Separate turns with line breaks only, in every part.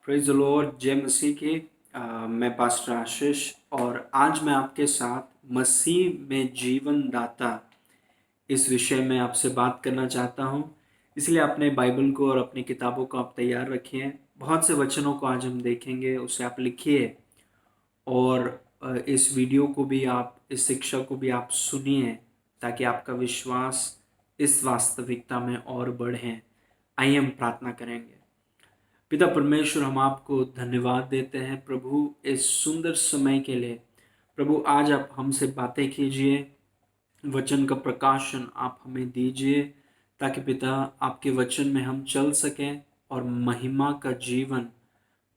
Praise the Lord, जय मसीह की। मैं पास्टर आशीष और आज मैं आपके साथ मसीह में जीवन दाता इस विषय में आपसे बात करना चाहता हूं। इसलिए अपने बाइबल को और अपनी किताबों को आप तैयार रखिए। बहुत से वचनों को आज हम देखेंगे, उसे आप लिखिए और इस वीडियो को भी आप, इस शिक्षा को भी आप सुनिए ताकि आपका विश्वास इस वास्तविकता में और बढ़े। आइए हम प्रार्थना करेंगे। पिता परमेश्वर, हम आपको धन्यवाद देते हैं प्रभु इस सुंदर समय के लिए। प्रभु आज आप हमसे बातें कीजिए, वचन का प्रकाशन आप हमें दीजिए ताकि पिता आपके वचन में हम चल सकें और महिमा का जीवन,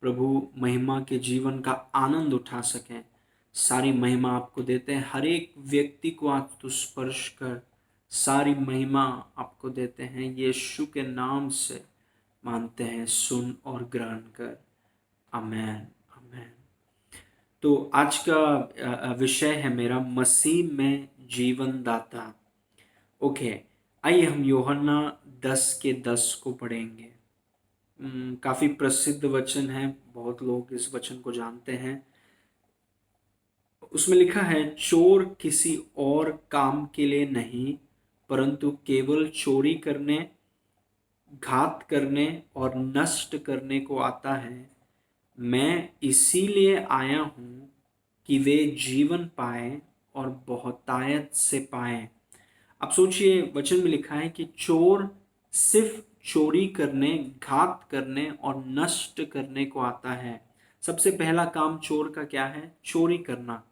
प्रभु महिमा के जीवन का आनंद उठा सकें। सारी महिमा आपको देते हैं। हर एक व्यक्ति को आप तो स्पर्श कर सारी महिमा आपको देते हैं। यीशु के नाम से मानते हैं, सुन और ग्रहण कर। आमेन, आमेन। तो आज का विषय है मेरा मसीह में जीवन दाता। ओके, आइए हम यूहन्ना 10:10 को पढ़ेंगे। काफी प्रसिद्ध वचन है, बहुत लोग इस वचन को जानते हैं। उसमें लिखा है, चोर किसी और काम के लिए नहीं परंतु केवल चोरी करने, घात करने और नष्ट करने को आता है। मैं इसीलिए आया हूँ कि वे जीवन पाए और बहुतायत से पाए। अब सोचिए, वचन में लिखा है कि चोर सिर्फ चोरी करने, घात करने और नष्ट करने को आता है। सबसे पहला काम चोर का क्या है? चोरी करना।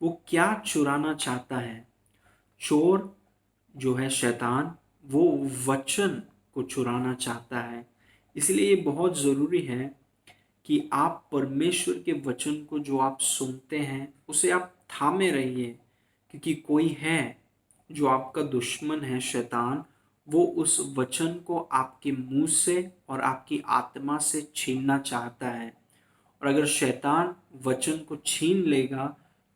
वो क्या चुराना चाहता है? चोर जो है शैतान, वो वचन को चुराना चाहता है। इसलिए ये बहुत ज़रूरी है कि आप परमेश्वर के वचन को जो आप सुनते हैं उसे आप थामे रहिए, क्योंकि कोई है जो आपका दुश्मन है, शैतान। वो उस वचन को आपके मुंह से और आपकी आत्मा से छीनना चाहता है। और अगर शैतान वचन को छीन लेगा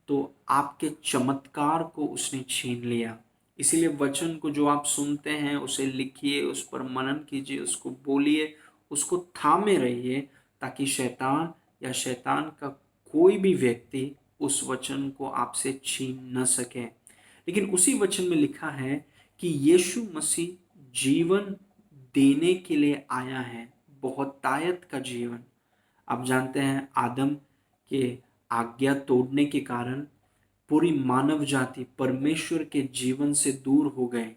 तो आपके चमत्कार को उसने छीन लिया। इसीलिए वचन को जो आप सुनते हैं उसे लिखिए, उस पर मनन कीजिए, उसको बोलिए, उसको थामे रहिए ताकि शैतान या शैतान का कोई भी व्यक्ति उस वचन को आपसे छीन न सके। लेकिन उसी वचन में लिखा है कि यीशु मसीह जीवन देने के लिए आया है, बहुतायत का जीवन। आप जानते हैं, आदम के आज्ञा तोड़ने के कारण पूरी मानव जाति परमेश्वर के जीवन से दूर हो गए।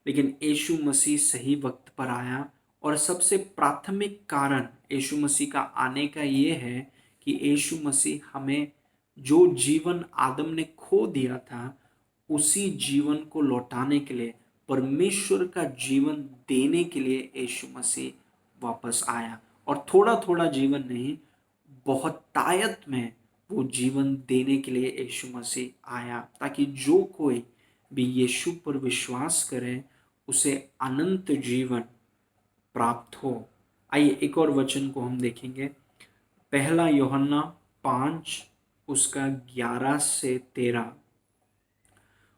लेकिन यीशु मसीह सही वक्त पर आया और सबसे प्राथमिक कारण यीशु मसीह का आने का ये है कि यीशु मसीह हमें जो जीवन आदम ने खो दिया था, उसी जीवन को लौटाने के लिए, परमेश्वर का जीवन देने के लिए यीशु मसीह वापस आया। और थोड़ा थोड़ा जीवन नहीं, बहुतायत में वो जीवन देने के लिए यीशु मसीह आया, ताकि जो कोई भी यीशु पर विश्वास करे उसे अनंत जीवन प्राप्त हो। आइए एक और वचन को हम देखेंगे। पहला यूहन्ना 5 उसका 11 से 13।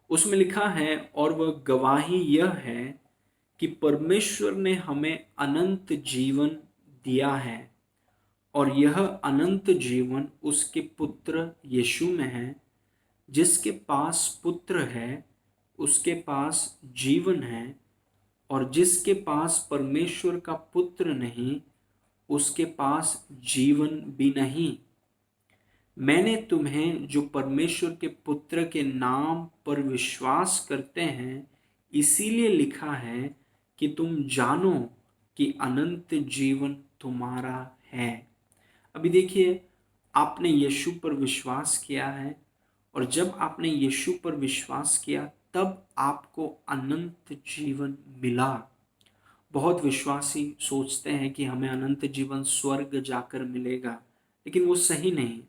उसमें लिखा है, और वह गवाही यह है कि परमेश्वर ने हमें अनंत जीवन दिया है और यह अनंत जीवन उसके पुत्र यीशु में है। जिसके पास पुत्र है उसके पास जीवन है, और जिसके पास परमेश्वर का पुत्र नहीं उसके पास जीवन भी नहीं। मैंने तुम्हें जो परमेश्वर के पुत्र के नाम पर विश्वास करते हैं इसीलिए लिखा है कि तुम जानो कि अनंत जीवन तुम्हारा है। अभी देखिए, आपने यीशु पर विश्वास किया है, और जब आपने यीशु पर विश्वास किया तब आपको अनंत जीवन मिला। बहुत विश्वासी सोचते हैं कि हमें अनंत जीवन स्वर्ग जाकर मिलेगा, लेकिन वो सही नहीं।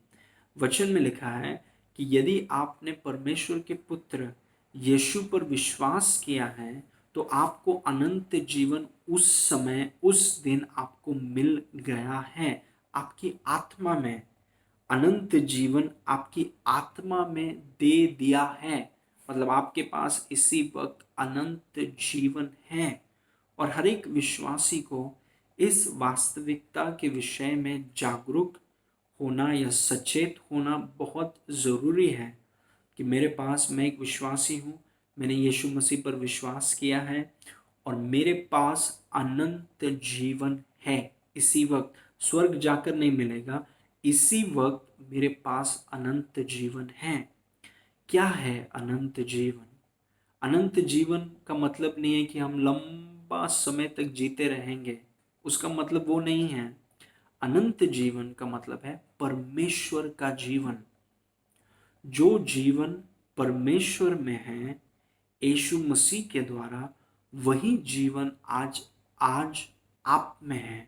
वचन में लिखा है कि यदि आपने परमेश्वर के पुत्र यीशु पर विश्वास किया है तो आपको अनंत जीवन उस समय, उस दिन आपको मिल गया है। आपकी आत्मा में अनंत जीवन आपकी आत्मा में दे दिया है। मतलब आपके पास इसी वक्त अनंत जीवन है। और हर एक विश्वासी को इस वास्तविकता के विषय में जागरूक होना या सचेत होना बहुत ज़रूरी है कि मेरे पास, मैं एक विश्वासी हूँ, मैंने यीशु मसीह पर विश्वास किया है और मेरे पास अनंत जीवन है। इसी वक्त स्वर्ग जाकर नहीं मिलेगा, इसी वक्त मेरे पास अनंत जीवन है। क्या है अनंत जीवन? अनंत जीवन का मतलब नहीं है कि हम लंबा समय तक जीते रहेंगे, उसका मतलब वो नहीं है। अनंत जीवन का मतलब है परमेश्वर का जीवन। जो जीवन परमेश्वर में है यीशु मसीह के द्वारा, वही जीवन आज आज आप में है।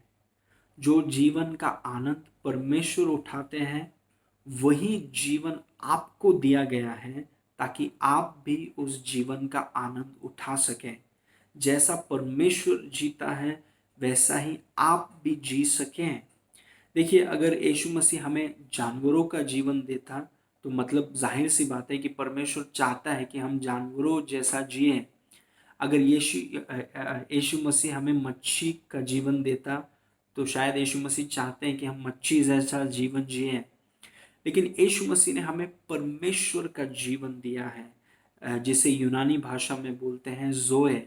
जो जीवन का आनंद परमेश्वर उठाते हैं, वही जीवन आपको दिया गया है ताकि आप भी उस जीवन का आनंद उठा सकें। जैसा परमेश्वर जीता है वैसा ही आप भी जी सकें। देखिए, अगर यीशु मसीह हमें जानवरों का जीवन देता तो मतलब जाहिर सी बात है कि परमेश्वर चाहता है कि हम जानवरों जैसा जिएं। अगर यीशु मसीह हमें मच्छी का जीवन देता तो शायद यीशु मसीह चाहते हैं कि हम मच्छी जैसा जीवन जिएं। लेकिन यीशु मसीह ने हमें परमेश्वर का जीवन दिया है, जिसे यूनानी भाषा में बोलते हैं ज़ोए।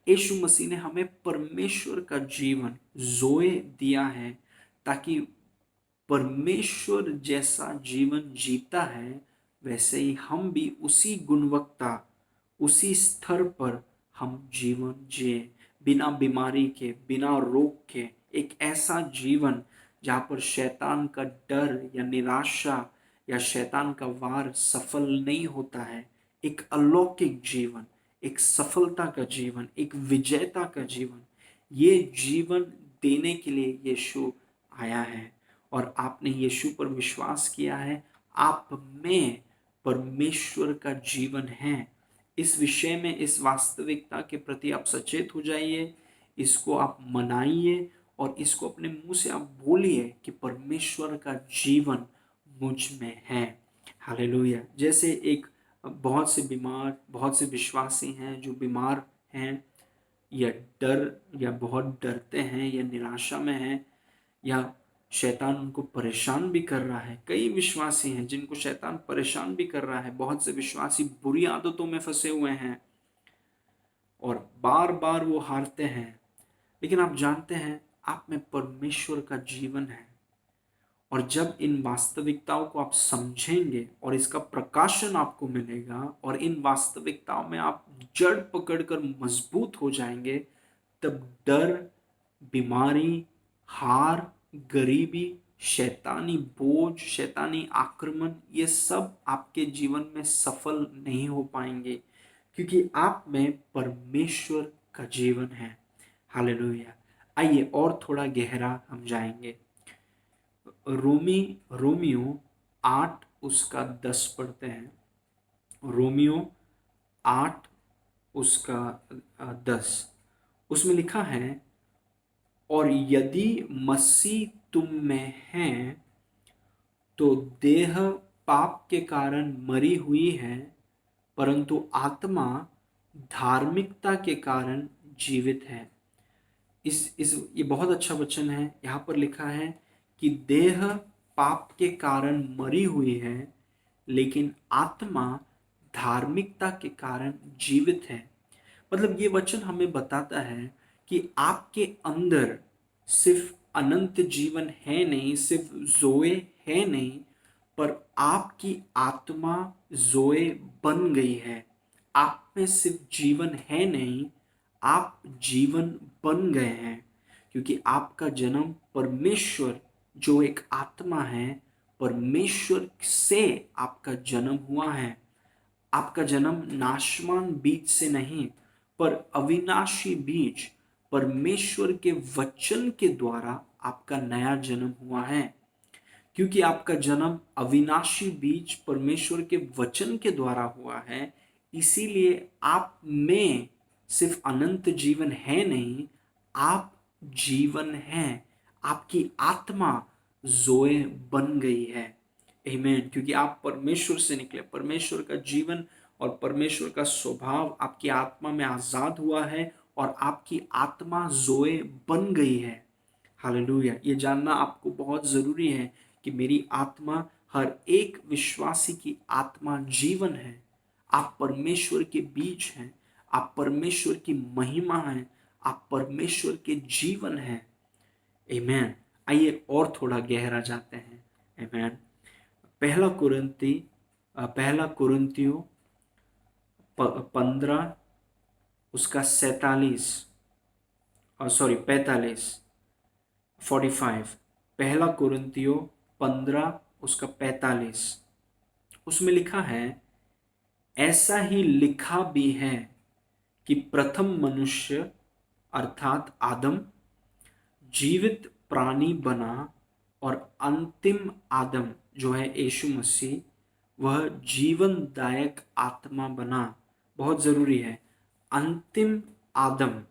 यीशु मसीह ने हमें परमेश्वर का जीवन ज़ोए दिया है ताकि परमेश्वर जैसा जीवन जीता है वैसे ही हम भी उसी गुणवत्ता, उसी स्तर पर हम जीवन जिए, बिना बीमारी के, बिना रोग के। एक ऐसा जीवन जहाँ पर शैतान का डर या निराशा या शैतान का वार सफल नहीं होता है। एक अलौकिक जीवन, एक सफलता का जीवन, एक विजेता का जीवन, ये जीवन देने के लिए यीशु आया है। और आपने यीशु पर विश्वास किया है, आप में परमेश्वर का जीवन है। इस विषय में, इस वास्तविकता के प्रति आप सचेत हो जाइए, इसको आप मनाइए और इसको अपने मुंह से आप बोलिए कि परमेश्वर का जीवन मुझ में है। हालेलुया। जैसे एक बहुत से बीमार, बहुत से विश्वासी हैं जो बीमार हैं या डर या बहुत डरते हैं या निराशा में हैं या शैतान उनको परेशान भी कर रहा है। कई विश्वासी हैं जिनको शैतान परेशान भी कर रहा है। बहुत से विश्वासी बुरी आदतों में फंसे हुए हैं और बार बार वो हारते हैं। लेकिन आप जानते हैं आप में परमेश्वर का जीवन है। और जब इन वास्तविकताओं को आप समझेंगे और इसका प्रकाशन आपको मिलेगा और इन वास्तविकताओं में आप जड़ पकड़कर मजबूत हो जाएंगे, तब डर, बीमारी, हार, गरीबी, शैतानी बोझ, शैतानी आक्रमण, ये सब आपके जीवन में सफल नहीं हो पाएंगे क्योंकि आप में परमेश्वर का जीवन है। हालेलुया। आइए और थोड़ा गहरा हम जाएंगे। रोमियो 8 उसका 10 पढ़ते हैं। रोमियो 8 उसका 10, उसमें लिखा है, और यदि मसीह तुम में है तो देह पाप के कारण मरी हुई है, परंतु आत्मा धार्मिकता के कारण जीवित है। इस ये बहुत अच्छा वचन है। यहाँ पर लिखा है कि देह पाप के कारण मरी हुई है, लेकिन आत्मा धार्मिकता के कारण जीवित है। मतलब ये वचन हमें बताता है कि आपके अंदर सिर्फ अनंत जीवन है नहीं, सिर्फ जोए है नहीं, पर आपकी आत्मा जोए बन गई है। आप में सिर्फ जीवन है नहीं, आप जीवन बन गए हैं क्योंकि आपका जन्म परमेश्वर, जो एक आत्मा है, परमेश्वर से आपका जन्म हुआ है। आपका जन्म नाशवान बीज से नहीं, पर अविनाशी बीज परमेश्वर के वचन के द्वारा आपका नया जन्म हुआ है। क्योंकि आपका जन्म अविनाशी बीज परमेश्वर के वचन के द्वारा हुआ है, इसीलिए आप में सिर्फ अनंत जीवन है नहीं, आप जीवन हैं। आपकी आत्मा जोए बन गई है। आमीन। क्योंकि आप परमेश्वर से निकले, परमेश्वर का जीवन और परमेश्वर का स्वभाव आपकी आत्मा में आजाद हुआ है और आपकी आत्मा जोए बन गई है। हालेलुया। ये जानना आपको बहुत ज़रूरी है कि मेरी आत्मा, हर एक विश्वासी की आत्मा जीवन है। आप परमेश्वर के बीच हैं, आप परमेश्वर की महिमा हैं, आप परमेश्वर के जीवन हैं। आमेन। आइए और थोड़ा गहरा जाते हैं। आमेन। पहला कुरिन्थियों 15 उसका 47, सॉरी 45, 45। पहला कुरिन्थियों 15 उसका 45, उसमें लिखा है, ऐसा ही लिखा भी है कि प्रथम मनुष्य अर्थात आदम जीवित प्राणी बना और अंतिम आदम जो है यीशु मसीह, वह जीवनदायक आत्मा बना। बहुत जरूरी है, अंतिम आदम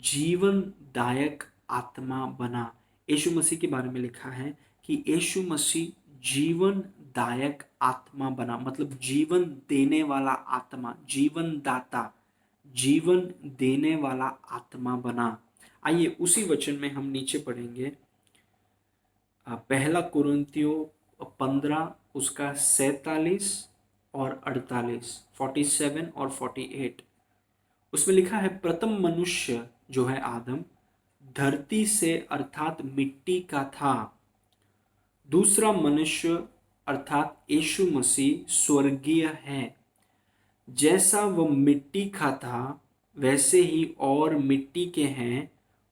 जीवनदायक आत्मा बना। यीशु मसीह के बारे में लिखा है कि यीशु मसीह जीवनदायक आत्मा बना, मतलब जीवन देने वाला आत्मा, जीवन दाता, जीवन देने वाला आत्मा बना। आइए उसी वचन में हम नीचे पढ़ेंगे। पहला कुरिन्थियों 15 उसका 47 और 48, 47 और 48। उसमें लिखा है, प्रथम मनुष्य जो है आदम धरती से अर्थात मिट्टी का था, दूसरा मनुष्य अर्थात यीशु मसीह स्वर्गीय है। जैसा वह मिट्टी का था वैसे ही और मिट्टी के हैं,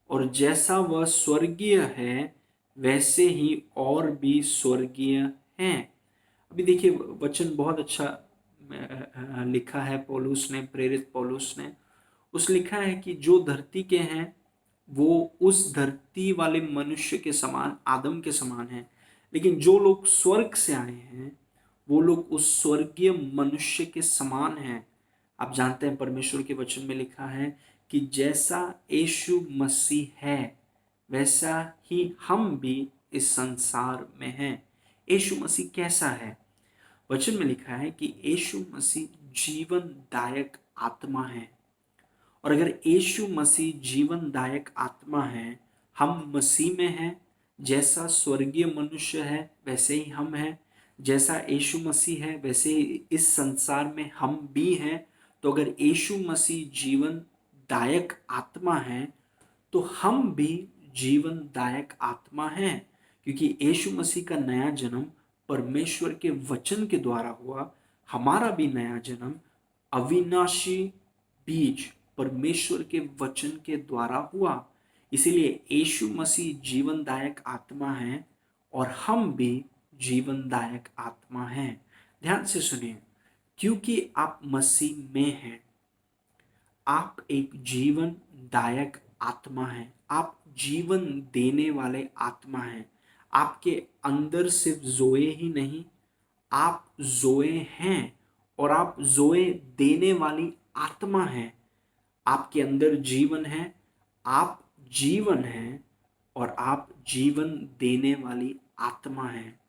और जैसा वह स्वर्गीय है वैसे ही और भी स्वर्गीय हैं। अभी देखिए वचन बहुत अच्छा लिखा है पौलुस ने, प्रेरित पौलुस ने। उस लिखा है कि जो धरती के हैं वो उस धरती वाले मनुष्य के समान, आदम के समान हैं, लेकिन जो लोग स्वर्ग से आए हैं वो लोग उस स्वर्गीय मनुष्य के समान हैं। आप जानते हैं परमेश्वर के वचन में लिखा है कि जैसा यीशु मसीह है वैसा ही हम भी इस संसार में हैं। यीशु मसीह कैसा है? वचन में लिखा है कि यीशु मसीह जीवनदायक आत्मा है। और अगर यीशु मसीह जीवनदायक आत्मा है, हम मसीह में हैं, जैसा स्वर्गीय मनुष्य है वैसे ही हम हैं, जैसा यीशु मसीह है वैसे ही इस संसार में हम भी हैं। तो अगर यीशु मसीह जीवनदायक आत्मा है तो हम भी जीवनदायक आत्मा हैं, क्योंकि यीशु मसीह का नया जन्म परमेश्वर के वचन के द्वारा हुआ। हमारा भी नया जन्म अविनाशी बीज परमेश्वर के वचन के द्वारा हुआ। इसीलिए यीशु मसीह जीवनदायक आत्मा है और हम भी जीवनदायक आत्मा हैं। ध्यान से सुनिए, क्योंकि आप मसीह में हैं, आप एक जीवनदायक आत्मा हैं, आप जीवन देने वाले आत्मा हैं। आपके अंदर सिर्फ जोए ही नहीं, आप जोए हैं और आप जोए देने वाली आत्मा हैं। आपके अंदर जीवन है, आप जीवन हैं और आप जीवन देने वाली आत्मा हैं।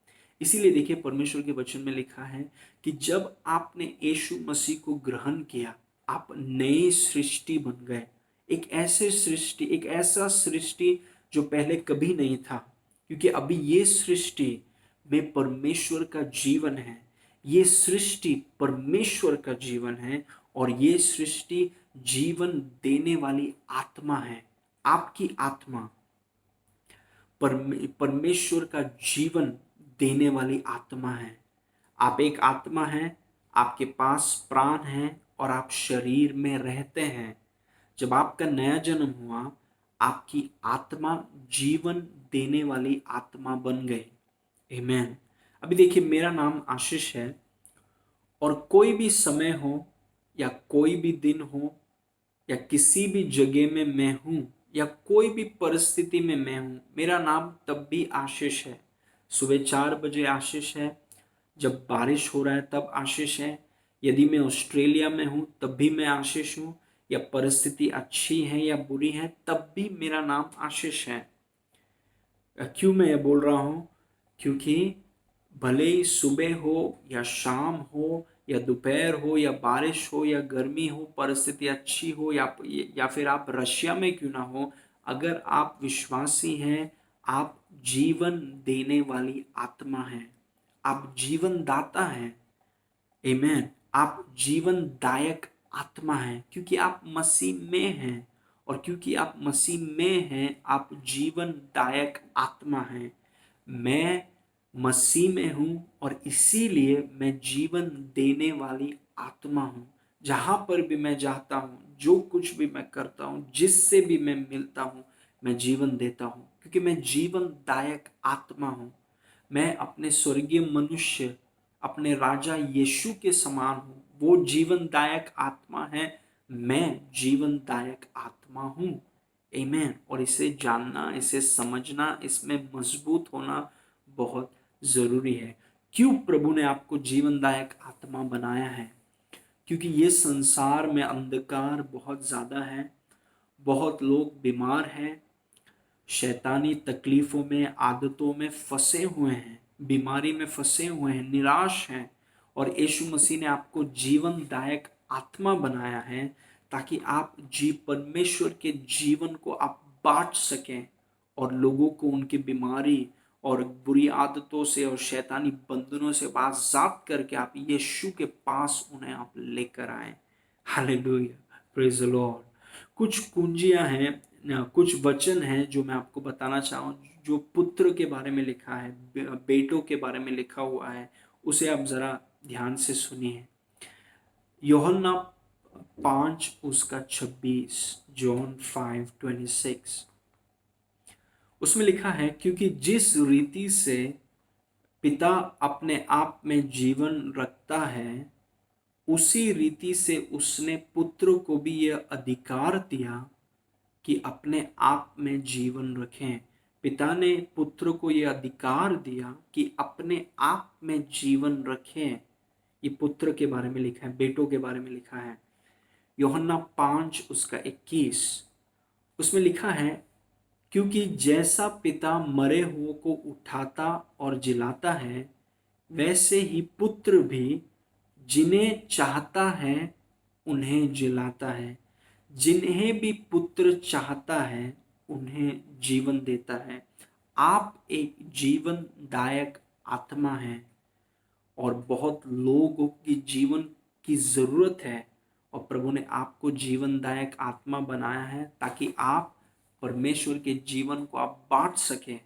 इसीलिए देखिए परमेश्वर के वचन में लिखा है कि जब आपने यीशु मसीह को ग्रहण किया, आप नई सृष्टि बन गए। एक ऐसा सृष्टि जो पहले कभी नहीं था, क्योंकि अभी ये सृष्टि में परमेश्वर का जीवन है। ये सृष्टि परमेश्वर का जीवन है और ये सृष्टि जीवन देने वाली आत्मा है। आपकी आत्मा परमेश्वर का जीवन देने वाली आत्मा है। आप एक आत्मा हैं, आपके पास प्राण है और आप शरीर में रहते हैं। जब आपका नया जन्म हुआ, आपकी आत्मा जीवन देने वाली आत्मा बन गई। आमेन। अभी देखिए मेरा नाम आशीष है और कोई भी समय हो या कोई भी दिन हो या किसी भी जगह में मैं हूं या कोई भी परिस्थिति में मैं हूं, मेरा नाम तब भी आशीष है। सुबह 4 बजे आशीष है, जब बारिश हो रहा है तब आशीष है, यदि मैं ऑस्ट्रेलिया में हूं तब भी मैं आशीष हूं, या परिस्थिति अच्छी है या बुरी है तब भी मेरा नाम आशीष है। क्यों मैं ये बोल रहा हूं? क्योंकि भले ही सुबह हो या शाम हो या दोपहर हो या बारिश हो या गर्मी हो, परिस्थिति अच्छी हो या फिर आप रशिया में क्यों ना हो, अगर आप विश्वासी हैं, आप जीवन देने वाली आत्मा हैं, आप जीवन दाता हैं। आमेन। आप जीवनदायक आत्मा हैं क्योंकि आप मसीह में हैं, और क्योंकि आप मसीह में हैं आप जीवनदायक आत्मा हैं। मैं मसीह में हूं और इसीलिए मैं जीवन देने वाली आत्मा हूं। जहां पर भी मैं जाता हूं, जो कुछ भी मैं करता हूं, जिससे भी मैं मिलता हूं, मैं जीवन देता हूं क्योंकि मैं जीवनदायक आत्मा हूं। मैं अपने स्वर्गीय मनुष्य, अपने राजा यीशु के समान हूँ। वो जीवनदायक आत्मा है, मैं जीवनदायक आत्मा हूँ। आमीन। और इसे जानना, इसे समझना, इसमें मजबूत होना बहुत जरूरी है। क्यों प्रभु ने आपको जीवनदायक आत्मा बनाया है? क्योंकि ये संसार में अंधकार बहुत ज्यादा है, बहुत लोग बीमार हैं, शैतानी तकलीफों में, आदतों में फंसे हुए हैं, बीमारी में फंसे हुए हैं, निराश हैं। और यीशु मसीह ने आपको जीवनदायक आत्मा बनाया है ताकि आप परमेश्वर के जीवन को आप बांट सकें और लोगों को उनकी बीमारी और बुरी आदतों से और शैतानी बंधनों से आजाद करके आप यीशु के पास उन्हें आप लेकर आए। Hallelujah, praise the Lord. कुछ कुंजियां हैं, कुछ वचन हैं जो मैं आपको बताना चाहूँ, जो पुत्र के बारे में लिखा है, बेटों के बारे में लिखा हुआ है, उसे आप जरा ध्यान से सुनिए। यूहन्ना 5:26, जॉन 5:26, उसमें लिखा है, क्योंकि जिस रीति से पिता अपने आप में जीवन रखता है, उसी रीति से उसने पुत्र को भी यह अधिकार दिया कि अपने आप में जीवन रखें। पिता ने पुत्र को यह अधिकार दिया कि अपने आप में जीवन रखें। ये पुत्र के बारे में लिखा है, बेटों के बारे में लिखा है। यूहन्ना 5:21, उसमें लिखा है, क्योंकि जैसा पिता मरे हुओं को उठाता और जिलाता है, वैसे ही पुत्र भी जिन्हें चाहता है उन्हें जिलाता है। जिन्हें भी पुत्र चाहता है उन्हें जीवन देता है। आप एक जीवनदायक आत्मा हैं और बहुत लोगों की जीवन की जरूरत है, और प्रभु ने आपको जीवनदायक आत्मा बनाया है ताकि आप परमेश्वर के जीवन को आप बांट सकें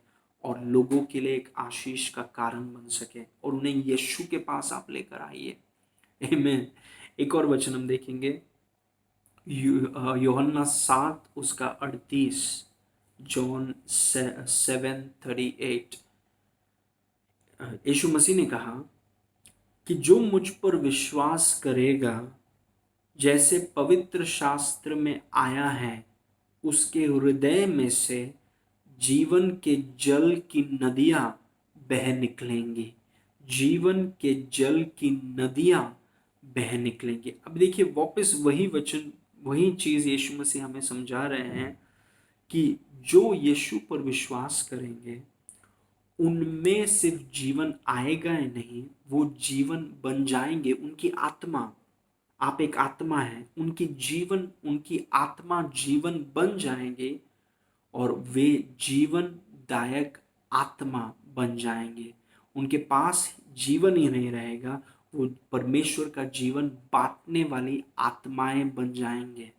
और लोगों के लिए एक आशीष का कारण बन सके, और उन्हें यीशु के पास आप लेकर आइए। आमीन। एक और वचन हम देखेंगे, यूहन्ना 7:38, जॉन 7:38। यीशु मसीह ने कहा कि जो मुझ पर विश्वास करेगा, जैसे पवित्र शास्त्र में आया है, उसके हृदय में से जीवन के जल की नदियां बह निकलेंगी। जीवन के जल की नदियां बह निकलेंगी। अब देखिए, वापस वही वचन, वही चीज यीशु मसीह हमें समझा रहे हैं कि जो यीशु पर विश्वास करेंगे उनमें सिर्फ जीवन आएगा ही नहीं, वो जीवन बन जाएंगे। उनकी आत्मा, आप एक आत्मा है, उनकी जीवन, उनकी आत्मा जीवन बन जाएंगे और वे जीवनदायक आत्मा बन जाएंगे। उनके पास जीवन ही नहीं रहेगा, वो परमेश्वर का जीवन बांटने वाली आत्माएं बन जाएंगे।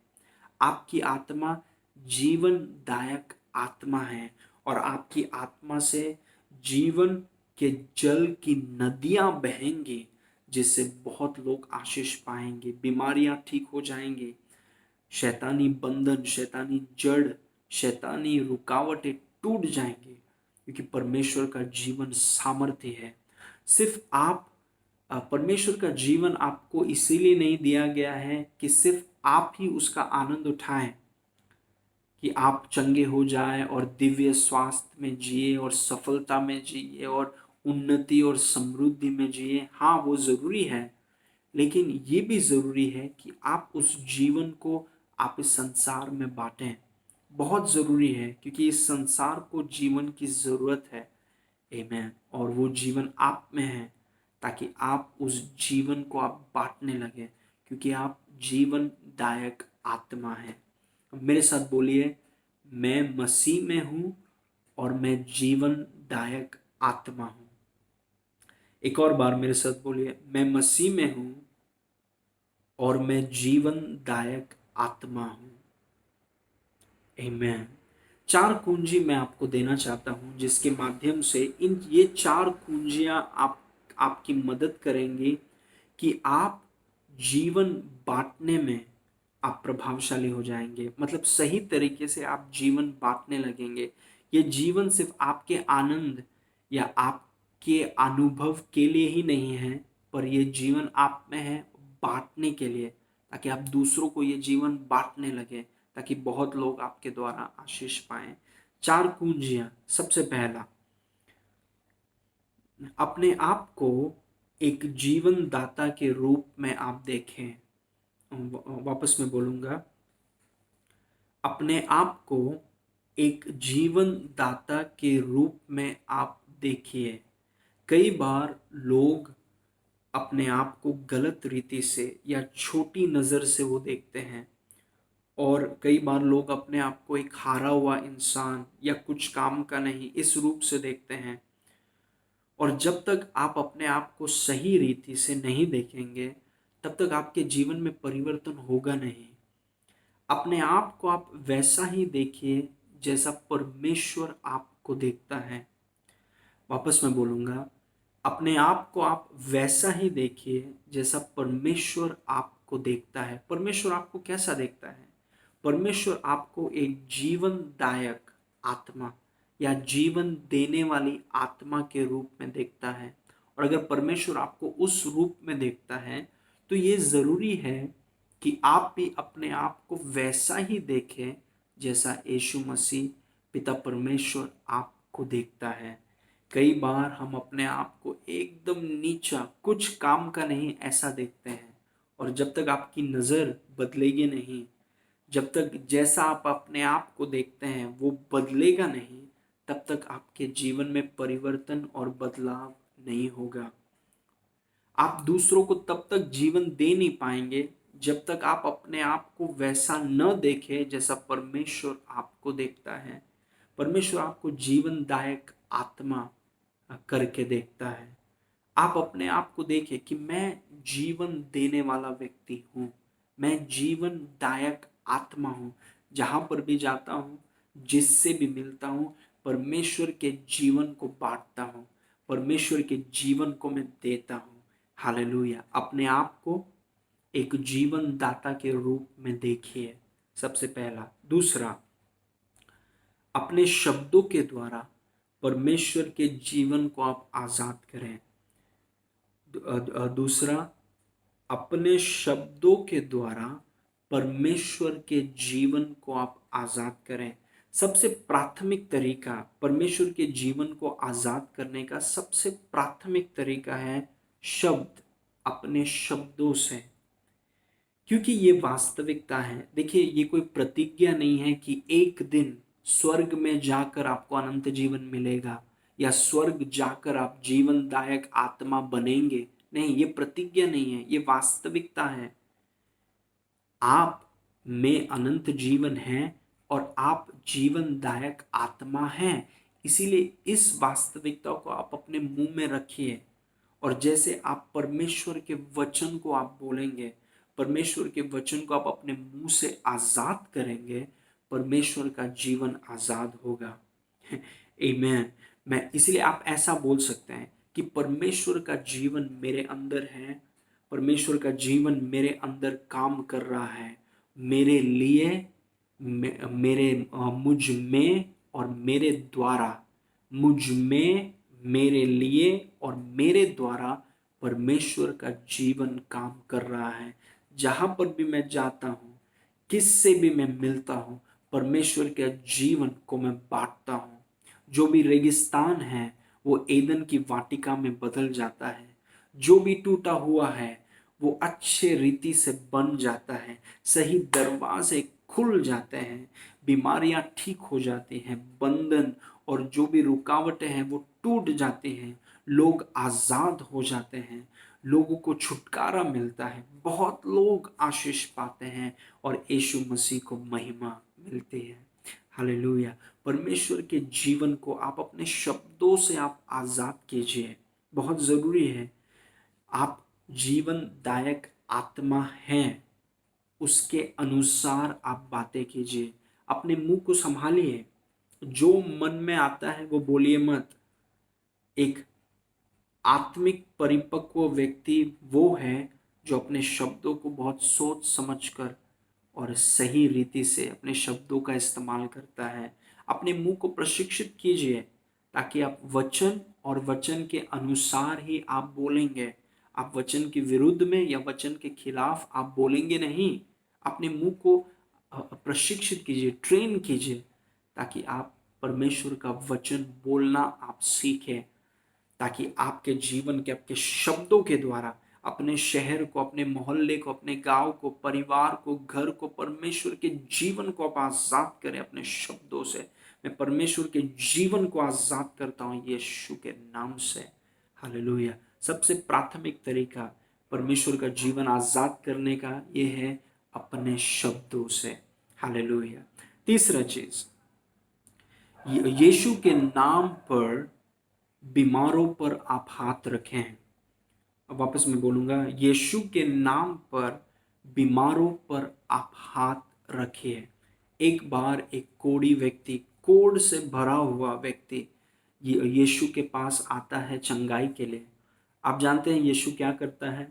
आपकी आत्मा जीवनदायक आत्मा है और आपकी आत्मा से जीवन के जल की नदियां बहेंगी, जिससे बहुत लोग आशीष पाएंगे, बीमारियां ठीक हो जाएंगी, शैतानी बंधन, शैतानी जड़, शैतानी रुकावटें टूट जाएंगी, क्योंकि परमेश्वर का जीवन सामर्थ्य है। सिर्फ आप, परमेश्वर का जीवन आपको इसीलिए नहीं दिया गया है कि सिर्फ आप ही उसका आनंद उठाएं, कि आप चंगे हो जाएं और दिव्य स्वास्थ्य में जिए और सफलता में जिए और उन्नति और समृद्धि में जिए। हाँ, वो जरूरी है, लेकिन ये भी जरूरी है कि आप उस जीवन को आप इस संसार में बांटें। बहुत जरूरी है, क्योंकि इस संसार को जीवन की जरूरत है। आमीन। और वो जीवन आप में है, ताकि आप उस जीवन को आप बांटने लगे, क्योंकि आप जीवनदायक आत्मा है। मेरे साथ बोलिए, मैं मसीह में हूं और मैं जीवनदायक आत्मा हूं। एक और बार मेरे साथ बोलिए, मैं मसीह में हूं और मैं जीवनदायक आत्मा हूं। आमीन। चार कुंजी मैं आपको देना चाहता हूं जिसके माध्यम से ये चार कुंजियां आपकी मदद करेंगी कि आप जीवन बांटने में आप प्रभावशाली हो जाएंगे। मतलब सही तरीके से आप जीवन बांटने लगेंगे। ये जीवन सिर्फ आपके आनंद या आपके अनुभव के लिए ही नहीं है, पर ये जीवन आप में है बांटने के लिए, ताकि आप दूसरों को ये जीवन बांटने लगे, ताकि बहुत लोग आपके द्वारा आशीष पाएं। चार कुंजियां। सबसे पहला, अपने आप को एक जीवन दाता के रूप में आप देखें। वापस मैं बोलूंगा, अपने आप को एक जीवन दाता के रूप में आप देखिए। कई बार लोग अपने आप को गलत रीति से या छोटी नज़र से वो देखते हैं, और कई बार लोग अपने आप को एक हारा हुआ इंसान या कुछ काम का नहीं इस रूप से देखते हैं। और जब तक आप अपने आप को सही रीति से नहीं देखेंगे, तब तक आपके जीवन में परिवर्तन होगा नहीं। अपने आप को आप वैसा ही देखिए जैसा परमेश्वर आपको देखता है। वापस मैं बोलूंगा, अपने आप को आप वैसा ही देखिए जैसा परमेश्वर आपको देखता है। परमेश्वर आपको कैसा देखता है? परमेश्वर आपको एक जीवनदायक आत्मा या जीवन देने वाली आत्मा के रूप में देखता है। और अगर परमेश्वर आपको उस रूप में देखता है, तो ये जरूरी है कि आप भी अपने आप को वैसा ही देखें जैसा यीशु मसीह पिता परमेश्वर आपको देखता है। कई बार हम अपने आप को एकदम नीचा, कुछ काम का नहीं ऐसा देखते हैं, और जब तक आपकी नज़र बदलेगी नहीं, जब तक जैसा आप अपने आप को देखते हैं वो बदलेगा नहीं, तब तक आपके जीवन में परिवर्तन और बदलाव नहीं होगा। आप दूसरों को तब तक जीवन दे नहीं पाएंगे जब तक आप अपने आप को वैसा न देखें जैसा परमेश्वर आपको देखता है। परमेश्वर आपको जीवनदायक आत्मा करके देखता है। आप अपने आप को देखें कि मैं जीवन देने वाला व्यक्ति हूँ, मैं जीवनदायक आत्मा हूँ। जहाँ पर भी जाता हूँ, जिससे भी मिलता हूँ, परमेश्वर के जीवन को बांटता हूँ, परमेश्वर के जीवन को मैं देता हूँ। हालेलुया। अपने आप को एक जीवन दाता के रूप में देखिए, सबसे पहला। दूसरा, अपने शब्दों के द्वारा परमेश्वर के जीवन को आप आजाद करें। दूसरा, अपने शब्दों के द्वारा परमेश्वर के जीवन को आप आजाद करें। सबसे प्राथमिक तरीका, परमेश्वर के जीवन को आजाद करने का सबसे प्राथमिक तरीका है शब्द, अपने शब्दों से। क्योंकि ये वास्तविकता है। देखिए, ये कोई प्रतिज्ञा नहीं है कि एक दिन स्वर्ग में जाकर आपको अनंत जीवन मिलेगा या स्वर्ग जाकर आप जीवनदायक आत्मा बनेंगे। नहीं, ये प्रतिज्ञा नहीं है, ये वास्तविकता है। आप में अनंत जीवन है और आप जीवनदायक आत्मा हैं। इसीलिए इस वास्तविकता को आप अपने मुंह में रखिए, और जैसे आप परमेश्वर के वचन को आप बोलेंगे, परमेश्वर के वचन को आप अपने मुंह से आजाद करेंगे, परमेश्वर का जीवन आजाद होगा। आमीन। मैं इसलिए आप ऐसा बोल सकते हैं कि परमेश्वर का जीवन मेरे अंदर है, परमेश्वर का जीवन मेरे अंदर काम कर रहा है, मेरे लिए, मेरे मुझ में और मेरे द्वारा, मुझ में, मेरे लिए और मेरे द्वारा परमेश्वर का जीवन काम कर रहा है। जहां पर भी मैं जाता हूँ, किससे भी मैं मिलता हूँ, परमेश्वर के जीवन को मैं बांटता हूँ। जो भी रेगिस्तान है वो एदन की वाटिका में बदल जाता है। जो भी टूटा हुआ है वो अच्छे रीति से बन जाता है। सही दरवाजे खुल जाते हैं, बीमारियां ठीक हो जाती हैं, बंधन और जो भी रुकावटें हैं वो टूट जाती हैं, लोग आजाद हो जाते हैं, लोगों को छुटकारा मिलता है, बहुत लोग आशीष पाते हैं और यीशु मसीह को महिमा मिलती है। हालेलुया। परमेश्वर के जीवन को आप अपने शब्दों से आप आजाद कीजिए। बहुत जरूरी है। आप जीवनदायक आत्मा हैं, उसके अनुसार आप बातें कीजिए। अपने मुंह को संभालिए। जो मन में आता है वो बोलिए मत। एक आत्मिक परिपक्व व्यक्ति वो है जो अपने शब्दों को बहुत सोच समझकर और सही रीति से अपने शब्दों का इस्तेमाल करता है। अपने मुंह को प्रशिक्षित कीजिए ताकि आप वचन और वचन के अनुसार ही आप बोलेंगे। आप वचन के विरुद्ध में या वचन के खिलाफ आप बोलेंगे नहीं। अपने मुंह को प्रशिक्षित कीजिए, ट्रेन कीजिए, ताकि आप परमेश्वर का वचन बोलना आप सीखें, ताकि आपके जीवन के आपके शब्दों के द्वारा अपने शहर को, अपने मोहल्ले को, अपने गांव को, परिवार को, घर को, परमेश्वर के जीवन को आप आजाद करें अपने शब्दों से। मैं परमेश्वर के जीवन को आजाद करता हूं यीशु के नाम से। हालेलुया। सबसे प्राथमिक तरीका परमेश्वर का जीवन आजाद करने का यह है अपने शब्दों से। हालेलुया। तीसरा चीज, यीशु के नाम पर बीमारों पर आप हाथ रखें। अब वापस मैं बोलूंगा, यीशु के नाम पर बीमारों पर आप हाथ रखिए। एक बार एक कोढ़ी व्यक्ति, कोढ़ से भरा हुआ व्यक्ति यीशु के पास आता है चंगाई के लिए। आप जानते हैं यीशु क्या करता है?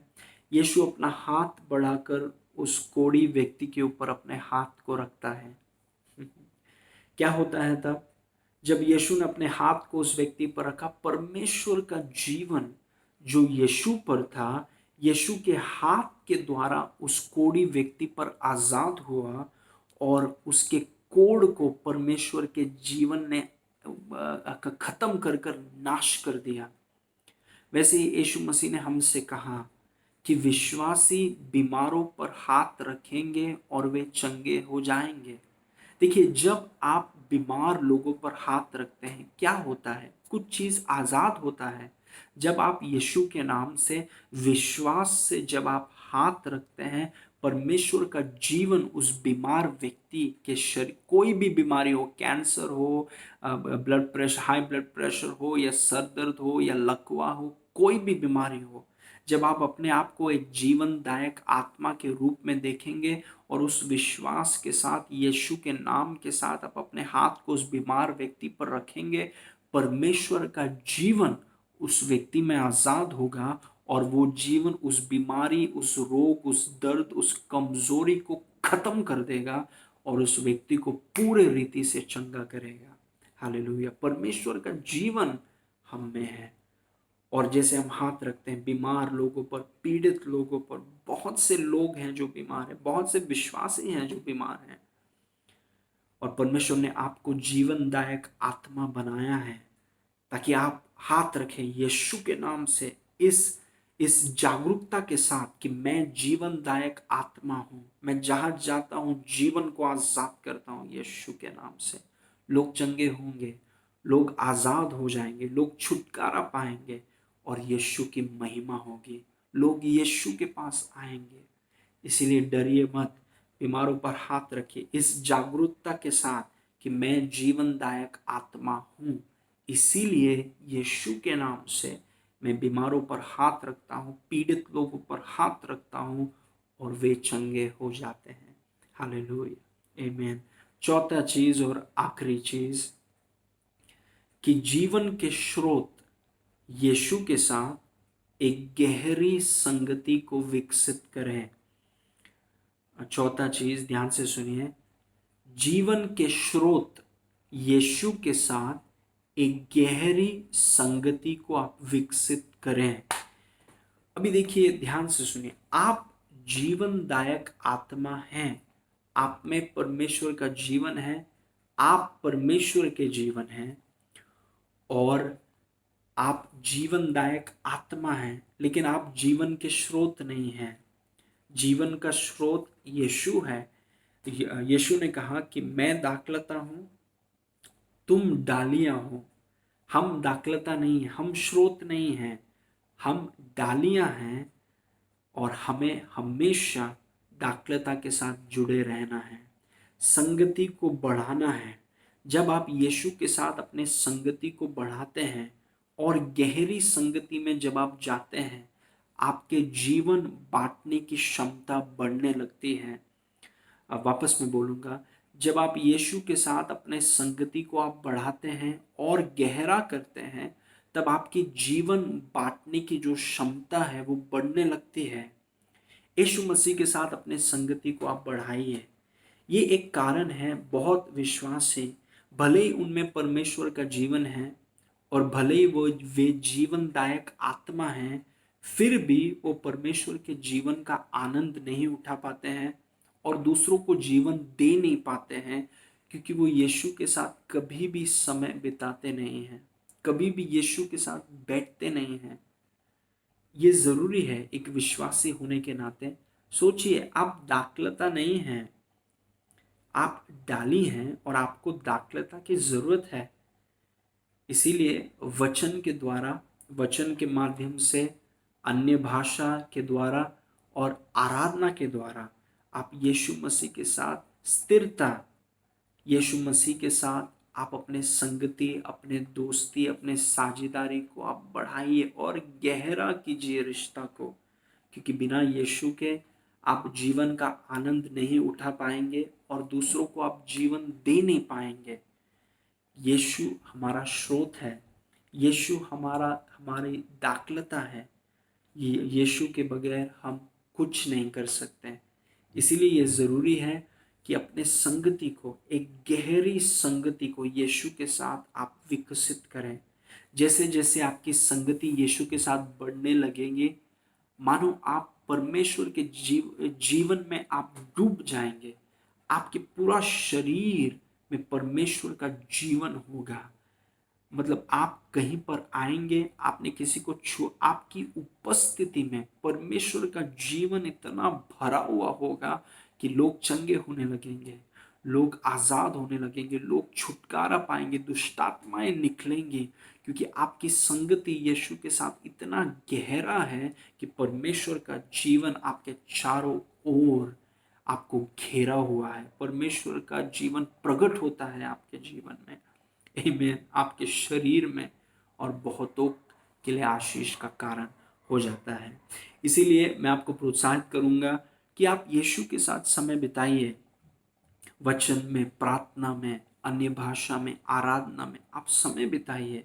यीशु अपना हाथ बढ़ाकर उस कोढ़ी व्यक्ति के ऊपर अपने हाथ को रखता है। क्या होता है तब? जब यीशु ने अपने हाथ को उस व्यक्ति पर रखा, परमेश्वर का जीवन जो यीशु पर था, यीशु के हाथ के द्वारा उस कोढ़ी व्यक्ति पर आजाद हुआ और उसके कोढ़ को परमेश्वर के जीवन ने खत्म कर कर नाश कर दिया। वैसे ही यीशु मसीह ने हमसे कहा कि विश्वासी बीमारों पर हाथ रखेंगे और वे चंगे हो जाएंगे। देखिए, जब आप बीमार लोगों पर हाथ रखते हैं क्या होता है? कुछ चीज आजाद होता है। जब आप यीशु के नाम से, विश्वास से जब आप हाथ रखते हैं, परमेश्वर का जीवन उस बीमार व्यक्ति के शरीर, कोई भी बीमारी हो, कैंसर हो, blood pressure, high blood pressure हो, या सर दर्द हो, या लकवा हो, कोई भी बीमारी हो, जब आप अपने आप को एक जीवनदायक आत्मा के रूप में देखेंगे और उस विश्वास के साथ, यीशु के नाम के साथ आप अपने हाथ को उस बीमार व्यक्ति पर रखेंगे, परमेश्वर का जीवन उस व्यक्ति में आजाद होगा और वो जीवन उस बीमारी, उस रोग, उस दर्द, उस कमजोरी को खत्म कर देगा और उस व्यक्ति को पूरे रीति से चंगा करेगा। हालेलुया। परमेश्वर का जीवन हम में है। और जैसे हम हाथ रखते हैं बीमार लोगों पर, पीड़ित लोगों पर, बहुत से लोग हैं जो बीमार हैं, बहुत से विश्वासी हैं जो बीमार हैं, और परमेश्वर ने आपको जीवनदायक आत्मा बनाया है ताकि आप हाथ रखें यीशु के नाम से, इस जागरूकता के साथ कि मैं जीवनदायक आत्मा हूं। मैं जहां जाता हूं जीवन को आजाद करता हूं यीशु के नाम से। लोग चंगे होंगे, लोग आजाद हो जाएंगे, लोग छुटकारा पाएंगे और यीशु की महिमा होगी। लोग यीशु के पास आएंगे। इसीलिए डरिए मत, बीमारों पर हाथ रखिए इस जागरूकता के साथ कि मैं जीवनदायक आत्मा हूं। इसीलिए यीशु के नाम से मैं बीमारों पर हाथ रखता हूं, पीड़ित लोगों पर हाथ रखता हूं और वे चंगे हो जाते हैं। हालेलुया, आमीन। चौथा चीज और आखिरी चीज कि जीवन के स्रोत यीशु के साथ एक गहरी संगति को विकसित करें। चौथा चीज ध्यान से सुनिए, जीवन के स्रोत यीशु के साथ एक गहरी संगति को आप विकसित करें। अभी देखिए, ध्यान से सुनिए, आप जीवनदायक आत्मा हैं, आप में परमेश्वर का जीवन है, आप परमेश्वर के जीवन हैं और आप जीवनदायक आत्मा हैं, लेकिन आप जीवन के स्रोत नहीं हैं। जीवन का स्रोत यीशु है। यीशु ने कहा कि मैं दाखलता हूं, तुम डालियां हो। हम दाखलता नहीं है, हम स्रोत नहीं हैं, हम डालियां हैं और हमें हमेशा दाखलता के साथ जुड़े रहना है, संगति को बढ़ाना है। जब आप यीशु के साथ अपने संगति को बढ़ाते हैं और गहरी संगति में जब आप जाते हैं, आपके जीवन बांटने की क्षमता बढ़ने लगती है। अब वापस मैं बोलूँगा, जब आप यीशु के साथ अपने संगति को आप बढ़ाते हैं और गहरा करते हैं, तब आपकी जीवन बांटने की जो क्षमता है वो बढ़ने लगती है। यीशु मसीह के साथ अपने संगति को आप बढ़ाइए। ये एक कारण है, बहुत विश्वास से, भले ही उनमें परमेश्वर का जीवन है और भले ही वे जीवनदायक आत्मा हैं, फिर भी वो परमेश्वर के जीवन का आनंद नहीं उठा पाते हैं और दूसरों को जीवन दे नहीं पाते हैं, क्योंकि वो यीशु के साथ कभी भी समय बिताते नहीं हैं, कभी भी यीशु के साथ बैठते नहीं हैं। ये जरूरी है एक विश्वासी होने के नाते। सोचिए, आप दाखलता नहीं हैं, आप डाली हैं और आपको दाखलता की जरूरत है। इसीलिए वचन के द्वारा, वचन के माध्यम से, अन्य भाषा के द्वारा और आराधना के द्वारा आप यीशु मसीह के साथ स्थिरता, यीशु मसीह के साथ आप अपने संगति, अपने दोस्ती, अपने साझेदारी को आप बढ़ाइए और गहरा कीजिए रिश्ता को, क्योंकि बिना यीशु के आप जीवन का आनंद नहीं उठा पाएंगे और दूसरों को आप जीवन दे नहीं पाएंगे। यीशु हमारा स्रोत है, यीशु हमारी दाखलता है। यीशु के बगैर हम कुछ नहीं कर सकते। इसीलिए ये ज़रूरी है कि अपने संगति को, एक गहरी संगति को यीशु के साथ आप विकसित करें। जैसे जैसे आपकी संगति यीशु के साथ बढ़ने लगेंगे, मानो आप परमेश्वर के जीवन में आप डूब जाएंगे। आपके पूरा शरीर में परमेश्वर का जीवन होगा। मतलब आप कहीं पर आएंगे, आपने किसी को आपकी उपस्थिति में परमेश्वर का जीवन इतना भरा हुआ होगा कि लोग चंगे होने लगेंगे, लोग आजाद होने लगेंगे, लोग छुटकारा पाएंगे, दुष्टात्माएं निकलेंगी, क्योंकि आपकी संगति यीशु के साथ इतना गहरा है कि परमेश्वर का जीवन आपके चारों ओर आपको घेरा हुआ है। परमेश्वर का जीवन प्रकट होता है आपके जीवन में, आमीन, आपके शरीर में, और बहुतों के लिए आशीष का कारण हो जाता है। इसीलिए मैं आपको प्रोत्साहित करूंगा कि आप यीशु के साथ समय बिताइए। वचन में, प्रार्थना में, अन्य भाषा में, आराधना में आप समय बिताइए,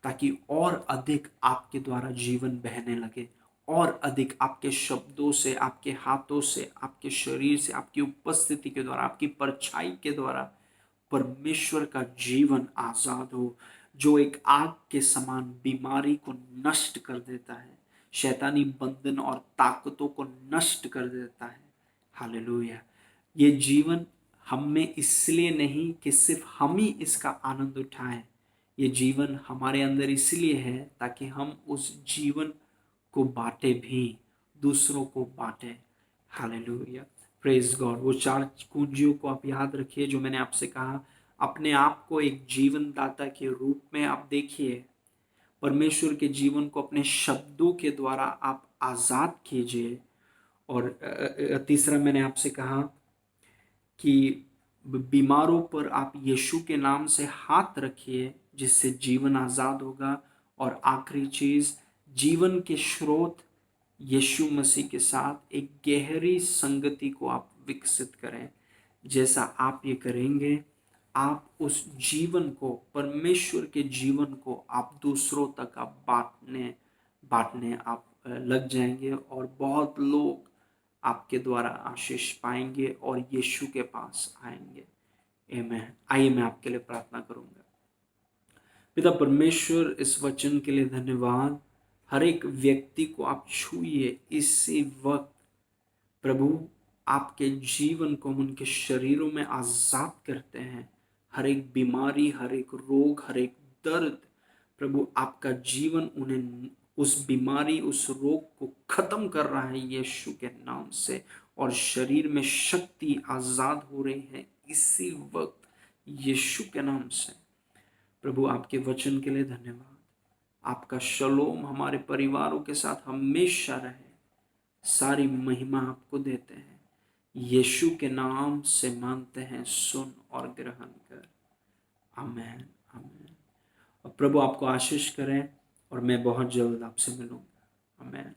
ताकि और अधिक आपके द्वारा जीवन बहने लगे, और अधिक आपके शब्दों से, आपके हाथों से, आपके शरीर से, आपकी उपस्थिति के द्वारा, आपकी परछाई के द्वारा परमेश्वर का जीवन आजाद हो, जो एक आग के समान बीमारी को नष्ट कर देता है, शैतानी बंधन और ताकतों को नष्ट कर देता है। हालेलुया। ये जीवन हम में इसलिए नहीं कि सिर्फ हम ही इसका आनंद उठाएं, ये जीवन हमारे अंदर इसलिए है ताकि हम उस जीवन को बांटे भी, दूसरों को बांटे। Hallelujah, praise God. वो चार कुंजियों को आप याद रखिए जो मैंने आपसे कहा। अपने आप को एक जीवन दाता के रूप में आप देखिए, परमेश्वर के जीवन को अपने शब्दों के द्वारा आप आजाद कीजिए। और तीसरा मैंने आपसे कहा कि बीमारों पर आप यीशु के नाम से हाथ रखिए, जिससे जीवन आजाद होगा। और आखिरी चीज, जीवन के स्रोत यीशु मसीह के साथ एक गहरी संगति को आप विकसित करें। जैसा आप ये करेंगे, आप उस जीवन को, परमेश्वर के जीवन को आप दूसरों तक आप बांटने बांटने आप लग जाएंगे, और बहुत लोग आपके द्वारा आशीष पाएंगे और यीशु के पास आएंगे। आमीन। आइए मैं आपके लिए प्रार्थना करूंगा। पिता परमेश्वर, इस वचन के लिए धन्यवाद। हर एक व्यक्ति को आप छूइए इसी वक्त प्रभु, आपके जीवन को उनके शरीरों में आजाद करते हैं। हर एक बीमारी, हर एक रोग, हर एक दर्द, प्रभु आपका जीवन उन्हें, उस बीमारी, उस रोग को खत्म कर रहा है यीशु के नाम से, और शरीर में शक्ति आजाद हो रही है इसी वक्त यीशु के नाम से। प्रभु आपके वचन के लिए धन्यवाद। आपका शलोम हमारे परिवारों के साथ हमेशा रहे। सारी महिमा आपको देते हैं, यीशु के नाम से मांगते हैं, सुन और ग्रहण कर। आमेन आमेन। और प्रभु आपको आशीष करें और मैं बहुत जल्द आपसे मिलूंगा। आमेन।